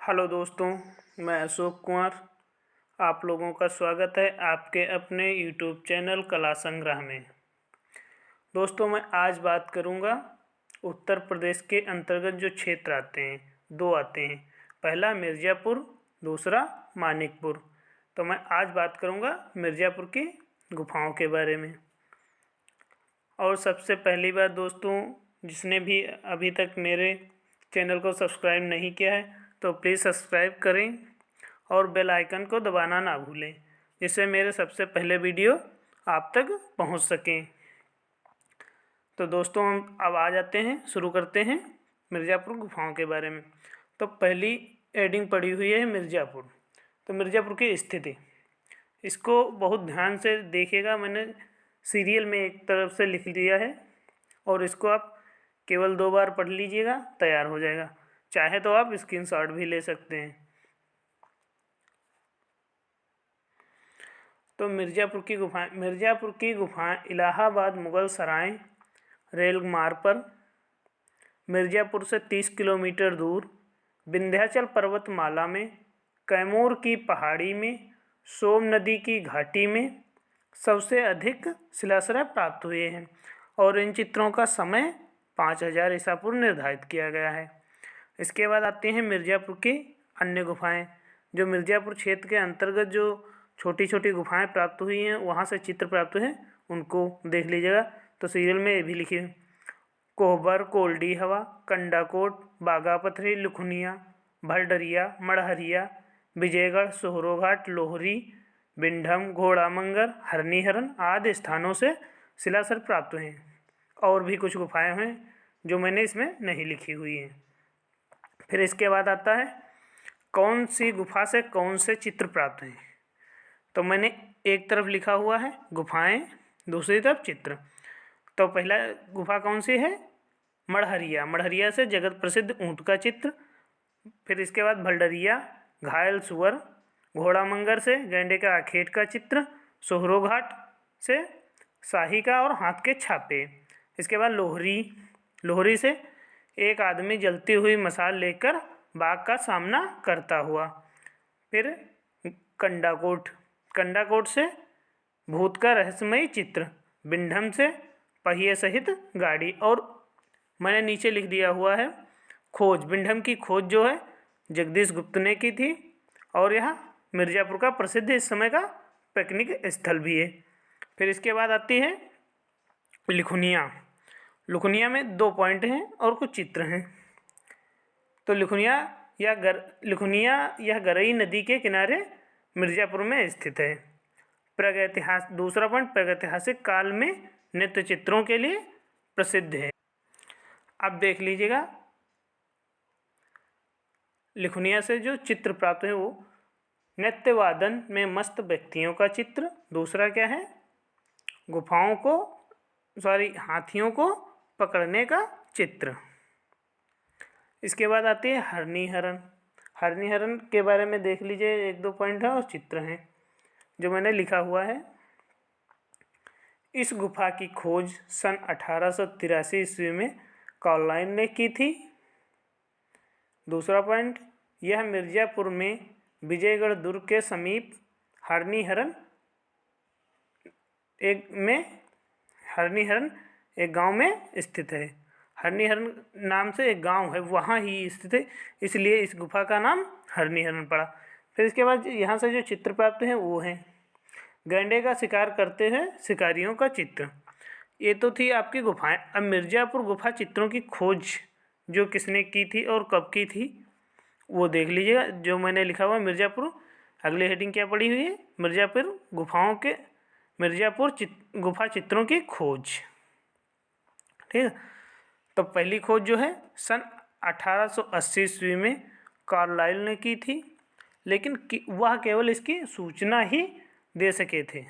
Hello दोस्तों, मैं अशोक कुमार। आप लोगों का स्वागत है आपके अपने यूट्यूब चैनल कला संग्रह में। दोस्तों, मैं आज बात करूंगा उत्तर प्रदेश के अंतर्गत जो क्षेत्र आते हैं, दो आते हैं। पहला मिर्ज़ापुर, दूसरा मानिकपुर। तो मैं आज बात करूंगा मिर्ज़ापुर की गुफाओं के बारे में। और सबसे पहली बात दोस्तों, जिसने भी अभी तक मेरे चैनल को सब्सक्राइब नहीं किया है तो प्लीज़ सब्सक्राइब करें और बेल आइकन को दबाना ना भूलें, जिससे मेरे सबसे पहले वीडियो आप तक पहुंच सकें। तो दोस्तों, हम अब आ जाते हैं, शुरू करते हैं मिर्ज़ापुर गुफाओं के बारे में। तो पहली एडिंग पड़ी हुई है मिर्ज़ापुर। तो मिर्ज़ापुर की स्थिति, इसको बहुत ध्यान से देखिएगा। मैंने सीरियल में एक तरफ से लिख दिया है और इसको आप केवल 2 बार पढ़ लीजिएगा, तैयार हो जाएगा। चाहे तो आप स्क्रीनशॉट भी ले सकते हैं। तो मिर्ज़ापुर की गुफाएं इलाहाबाद मुगल सराय रेल मार्ग पर मिर्ज़ापुर से 30 किलोमीटर दूर विंध्याचल पर्वतमाला में कैमूर की पहाड़ी में सोम नदी की घाटी में सबसे अधिक शिलाश्रय प्राप्त हुए हैं और इन चित्रों का समय 5000 ईसा पूर्व निर्धारित किया गया है। इसके बाद आते हैं मिर्ज़ापुर की अन्य गुफाएं। जो मिर्ज़ापुर क्षेत्र के अंतर्गत जो छोटी छोटी गुफाएं प्राप्त हुई हैं, वहाँ से चित्र प्राप्त हैं, उनको देख लीजिएगा। तो सीरियल में ये भी लिखी है: कोहबर, कोल्डी हवा, कंडाकोट, बागापथरी, लुखनिया, भलडरिया, मड़हरिया, विजयगढ़, सोहरोघाट, लोहरी, बिंढम, घोड़ामंगर, हरनीहरन आदि स्थानों से शिलाश्रय प्राप्त हुए हैं। और भी कुछ गुफाएं हैं जो मैंने इसमें नहीं लिखी हुई हैं। फिर इसके बाद आता है कौन सी गुफा से कौन से चित्र प्राप्त हैं। तो मैंने एक तरफ लिखा हुआ है गुफाएं, दूसरी तरफ चित्र। तो पहला गुफा कौन सी है? मड़हरिया। मड़हरिया से जगत प्रसिद्ध ऊँट का चित्र। फिर इसके बाद भलडरिया, घायल सुअर। घोड़ामंगर से गैंडे का आखेट का चित्र। सोहरोघाट से शाही का और हाथ के छापे। इसके बाद लोहरी। लोहरी से एक आदमी जलती हुई मशाल लेकर बाघ का सामना करता हुआ। फिर कंडाकोट। कंडाकोट से भूत का रहस्यमयी चित्र। बिंढम से पहिए सहित गाड़ी। और मैंने नीचे लिख दिया हुआ है खोज। बिंढम की खोज जो है जगदीश गुप्त ने की थी और यह मिर्ज़ापुर का प्रसिद्ध इस समय का पिकनिक स्थल भी है। फिर इसके बाद आती है लिखुनिया। लुखनिया में 2 पॉइंट हैं और कुछ चित्र हैं। तो लिखुनिया यह गरई नदी के किनारे मिर्ज़ापुर में स्थित है। दूसरा पॉइंट, प्रागैतिहासिक काल में नृत्य चित्रों के लिए प्रसिद्ध है। अब देख लीजिएगा, लिखुनिया से जो चित्र प्राप्त है वो नृत्य वादन में मस्त व्यक्तियों का चित्र। दूसरा क्या है? हाथियों को पकड़ने का चित्र। इसके बाद आती है हरनीहरन। हरनीहरन के बारे में देख लीजिए, 1-2 पॉइंट हैं और चित्र हैं जो मैंने लिखा हुआ है। इस गुफा की खोज सन 1883 ईस्वी में कॉललाइन ने की थी। दूसरा पॉइंट, यह मिर्ज़ापुर में विजयगढ़ दुर्ग के समीप हरनीहरन एक गांव में स्थित है। हरनीहरन नाम से एक गांव है, वहाँ ही स्थित है, इसलिए इस गुफा का नाम हरनीहरन पड़ा। फिर इसके बाद यहाँ से जो चित्र प्राप्त हैं वो हैं गैंडे का शिकार करते हैं शिकारियों का चित्र। ये तो थी आपकी गुफाएं। अब मिर्ज़ापुर गुफा चित्रों की खोज जो किसने की थी और कब की थी वो देख लीजिएगा। जो मैंने लिखा हुआ मिर्ज़ापुर, अगली हेडिंग क्या पड़ी हुई है? मिर्ज़ापुर गुफा चित्रों की खोज। ठीक है। तो पहली खोज जो है सन 1880 ईस्वी में कार्लाइल ने की थी, लेकिन वह केवल इसकी सूचना ही दे सके थे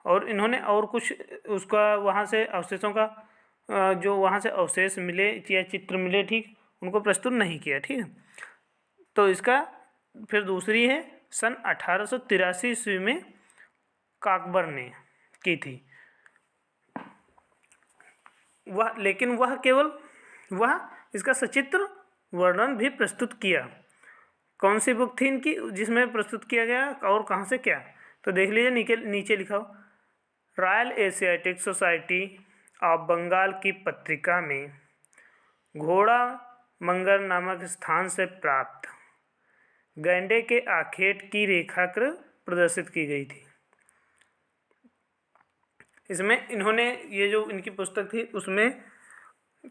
और इन्होंने और कुछ उसका वहाँ से अवशेषों का जो वहाँ से अवशेष मिले या चित्र मिले, ठीक, उनको प्रस्तुत नहीं किया। ठीक है। तो इसका फिर दूसरी है सन 1883 ईस्वी में काकबर ने की थी। लेकिन वह इसका सचित्र वर्णन भी प्रस्तुत किया कौन सी बुक थी इनकी जिसमें प्रस्तुत किया गया और कहाँ से क्या? तो देख लीजिए नीचे लिखा हो, Royal Asiatic Society of Bengal की पत्रिका में घोड़ा मंगर नामक स्थान से प्राप्त गैंडे के आखेट की रेखाकृ प्रदर्शित की गई थी। इसमें इन्होंने ये जो इनकी पुस्तक थी उसमें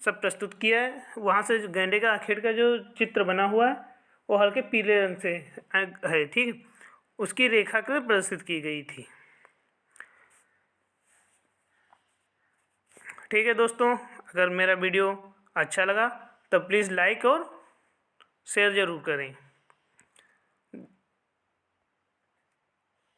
सब प्रस्तुत किया है। वहाँ से गैंडे का आखेट का जो चित्र बना हुआ है वो हल्के पीले रंग से है, ठीक। उसकी रेखाकृ प्रदर्शित की गई थी। ठीक है दोस्तों, अगर मेरा वीडियो अच्छा लगा तो प्लीज़ लाइक और शेयर ज़रूर करें।